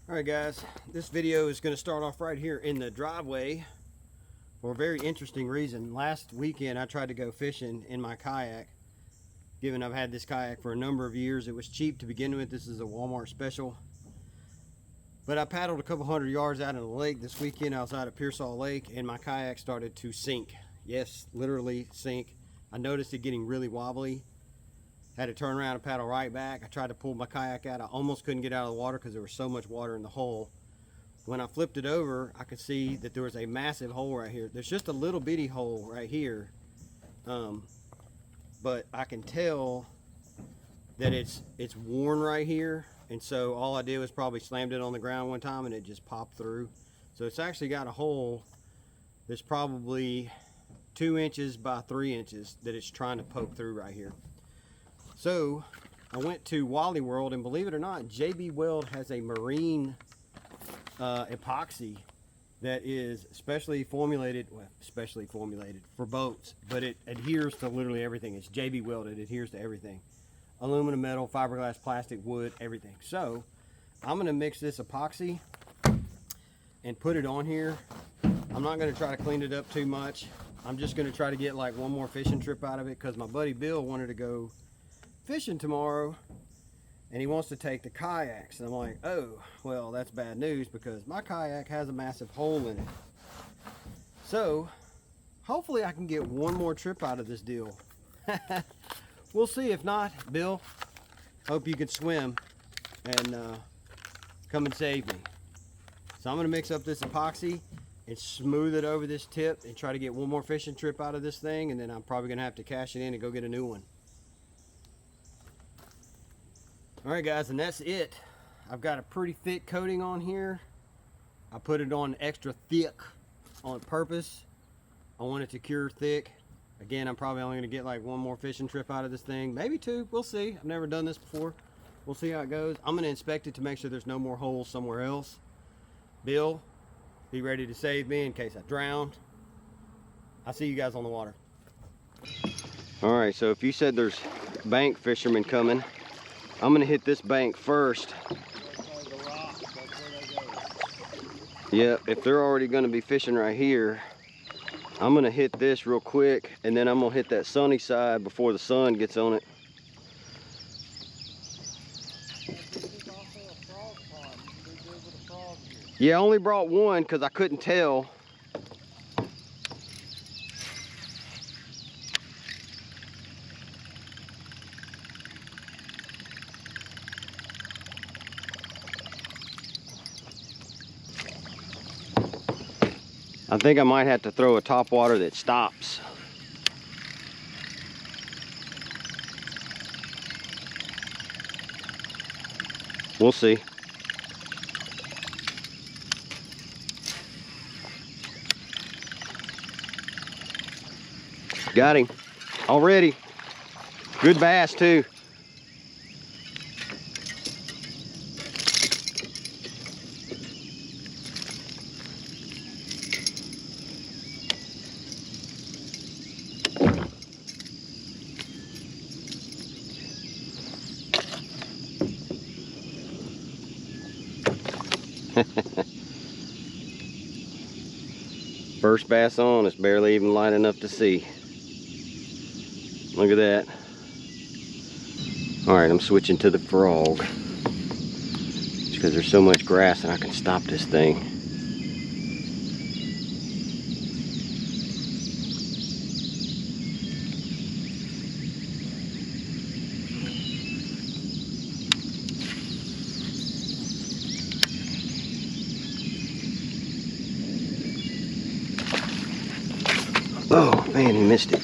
Alright guys, this video is going to start off right here in the driveway for a very interesting reason. Last weekend I tried to go fishing in my kayak. Given I've had this kayak for a number of years, it was cheap to begin with. This is a Walmart special. But I paddled a couple hundred yards out in the lake this weekend outside of Pearsall Lake, and my kayak started to sink. Yes, literally sink. I noticed it getting really wobbly. Had to turn around and paddle right back. I tried to pull my kayak out. I almost couldn't get out of the water because there was so much water in the hole. When I flipped it over, I could see that there was a massive hole right here. There's just a little bitty hole right here. But I can tell that it's worn right here. And so all I did was probably slammed it on the ground one time and it just popped through. So it's actually got a hole that's probably 2 inches by 3 inches that it's trying to poke through right here. So I went to Wally World, and believe it or not, JB Weld has a marine epoxy that is specially formulated for boats, but it adheres to literally everything. It's JB Weld, it adheres to everything. Aluminum, metal, fiberglass, plastic, wood, everything. So I'm gonna mix this epoxy and put it on here. I'm not gonna try to clean it up too much. I'm just gonna try to get like one more fishing trip out of it because my buddy Bill wanted to go fishing tomorrow and he wants to take the kayaks, and I'm like, oh well, that's bad news because my kayak has a massive hole in it. So hopefully I can get one more trip out of this deal. We'll see. If not, Bill, hope you can swim and come and save me. So I'm gonna mix up this epoxy and smooth it over this tip and try to get one more fishing trip out of this thing, and then I'm probably gonna have to cash it in and go get a new one. Alright guys, and that's it. I've got a pretty thick coating on here. I put it on extra thick on purpose. I want it to cure thick. Again, I'm probably only going to get like one more fishing trip out of this thing. Maybe two, we'll see. I've never done this before. We'll see how it goes. I'm going to inspect it to make sure there's no more holes somewhere else. Bill, be ready to save me in case I drowned. I'll see you guys on the water. Alright, so if you said there's bank fishermen coming, I'm gonna hit this bank first. Yeah, if they're already gonna be fishing right here, I'm gonna hit this real quick, and then I'm gonna hit that sunny side before the sun gets on it. Yeah, I only brought one because I couldn't tell. I think I might have to throw a topwater that stops. We'll see. Got him already. Good bass too. First bass on, it's barely even light enough to see. Look at that. Alright, I'm switching to the frog. Just because there's so much grass and I can stop this thing. Oh man, he missed it.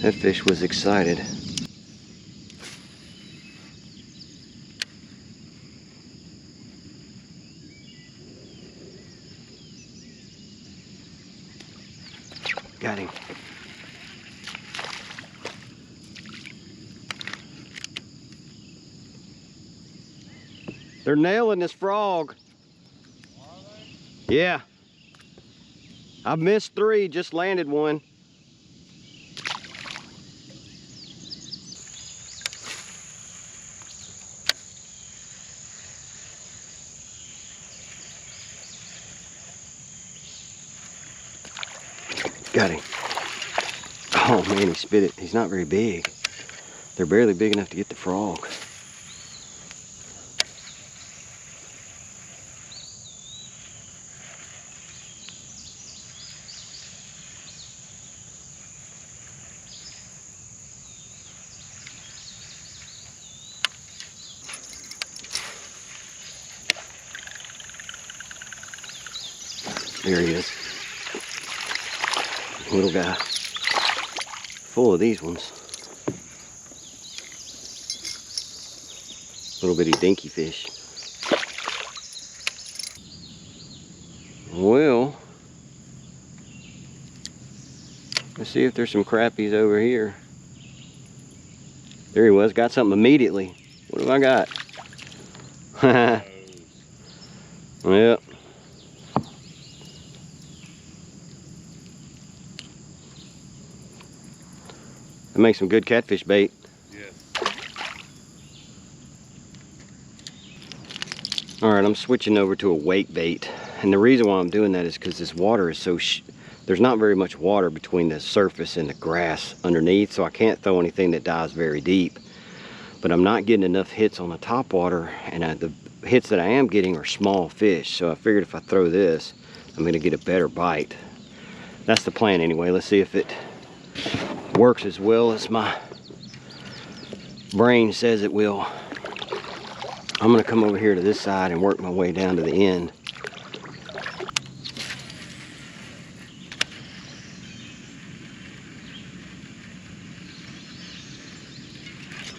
That fish was excited. Got him. They're nailing this frog. Are they? Yeah. I've missed 3, just landed one. Got him. Oh man, he spit it. He's not very big. They're barely big enough to get the frog. There he is. Little guy. Full of these ones. Little bitty dinky fish. Well, let's see if there's some crappies over here. There he was. Got something immediately. What have I got? Yep. That makes some good catfish bait. Yes. Alright, I'm switching over to a wake bait. And the reason why I'm doing that is because this water is so... there's not very much water between the surface and the grass underneath, so I can't throw anything that dives very deep. But I'm not getting enough hits on the top water, and the hits that I am getting are small fish. So I figured if I throw this, I'm going to get a better bite. That's the plan anyway. Let's see if it works as well as my brain says it will. I'm going to come over here to this side and work my way down to the end.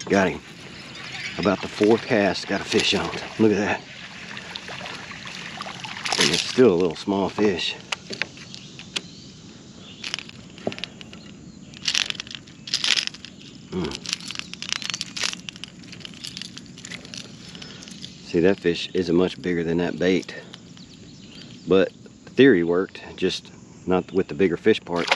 Got him. About the fourth cast, got a fish on. Look at that. And it's still a little small fish. See, that fish isn't much bigger than that bait. But the theory worked, just not with the bigger fish part.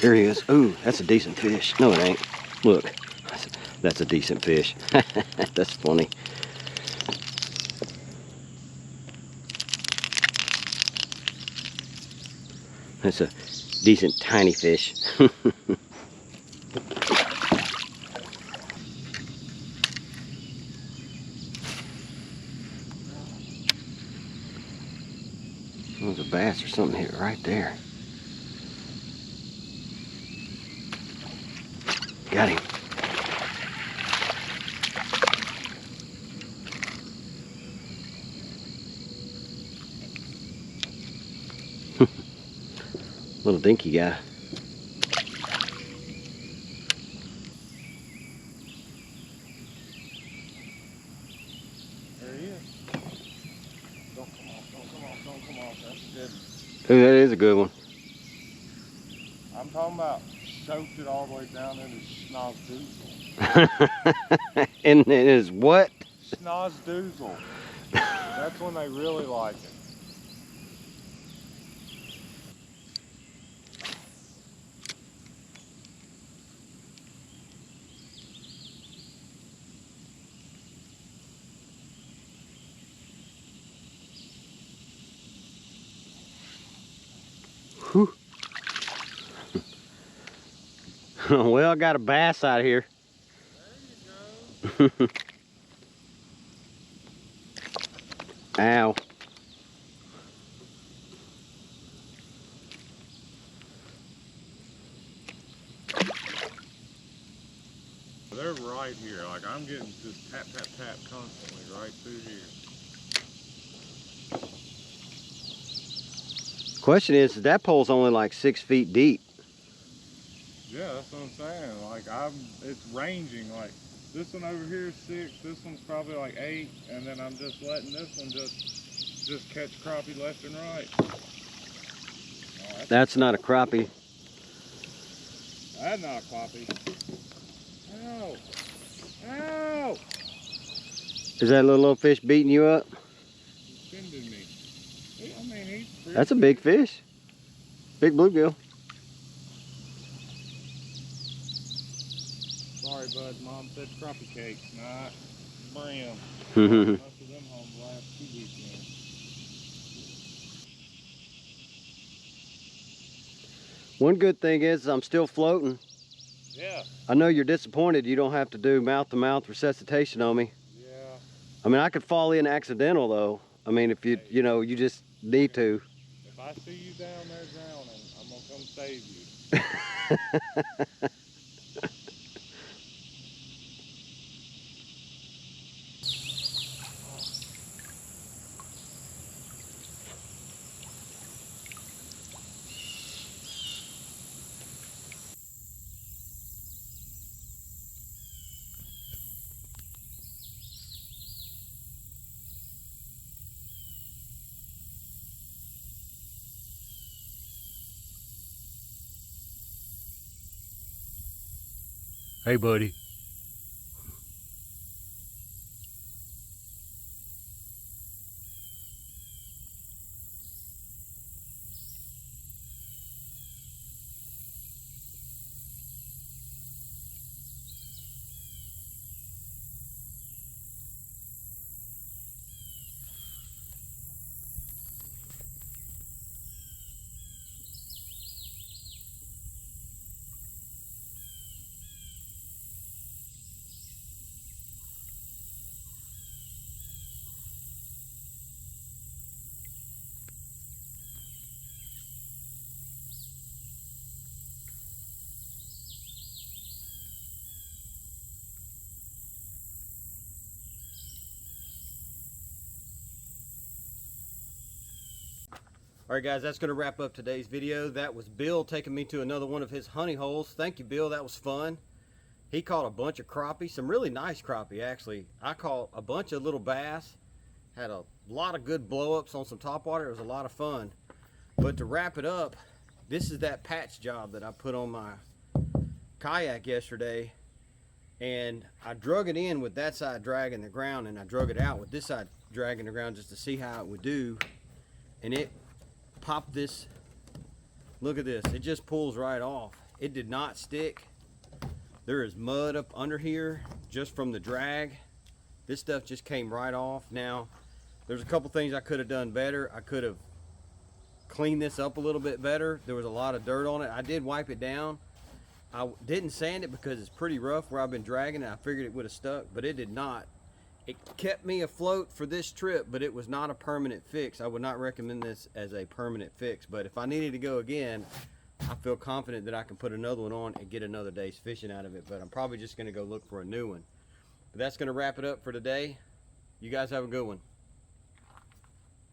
There he is. Ooh, that's a decent fish. No, it ain't. Look, that's a decent fish. That's funny. That's a decent tiny fish. There's a bass or something here right there. Got him. Little dinky guy. There he is. Don't come off, don't come off, don't come off. That's good. Ooh, that is a good one. I'm talking about soaked it all the way down into snozdoozle. And it is what? Snozdoozle. That's when they really like it. Whew. Well, I got a bass out here. There you go. Ow. They're right here. Like I'm getting just tap, tap, tap constantly right through here. Question is, that pole's only like 6 feet deep. Yeah, that's what I'm saying. Like it's ranging. Like this one over here is 6. This one's probably like 8, and then I'm just letting this one just catch crappie left and right. Oh, That's not a crappie. That's not a crappie. Ow! Ow! Is that little fish beating you up? He's sending me. I mean, he's pretty That's a big fish. Big bluegill. Sorry, bud. Mom said crappie cakes, not brim. Mhm. Most of them home the last 2 weekends. One good thing is I'm still floating. Yeah. I know you're disappointed you don't have to do mouth-to-mouth resuscitation on me. Yeah. I mean, I could fall in accidental though. I mean, if you, you know, you just need to. If I see you down there drowning, I'm gonna come save you. Hey, buddy. All right, guys, that's going to wrap up today's video. That was Bill taking me to another one of his honey holes. Thank you, Bill. That was fun. He caught a bunch of crappie, some really nice crappie, actually. I caught a bunch of little bass, had a lot of good blow-ups on some topwater. It was a lot of fun. But to wrap it up, this is that patch job that I put on my kayak yesterday. And I drug it in with that side dragging the ground, and I drug it out with this side dragging the ground just to see how it would do. And it popped this. Look at this. It just pulls right off. It did not stick. There is mud up under here just from the drag. This stuff just came right off. Now, there's a couple things I could have done better. I could have cleaned this up a little bit better. There was a lot of dirt on it. I did wipe it down. I didn't sand it because it's pretty rough where I've been dragging it. I figured it would have stuck, but it did not. It kept me afloat for this trip, but it was not a permanent fix. I would not recommend this as a permanent fix, but if I needed to go again, I feel confident that I can put another one on and get another day's fishing out of it, but I'm probably just going to go look for a new one. But that's going to wrap it up for today. You guys have a good one.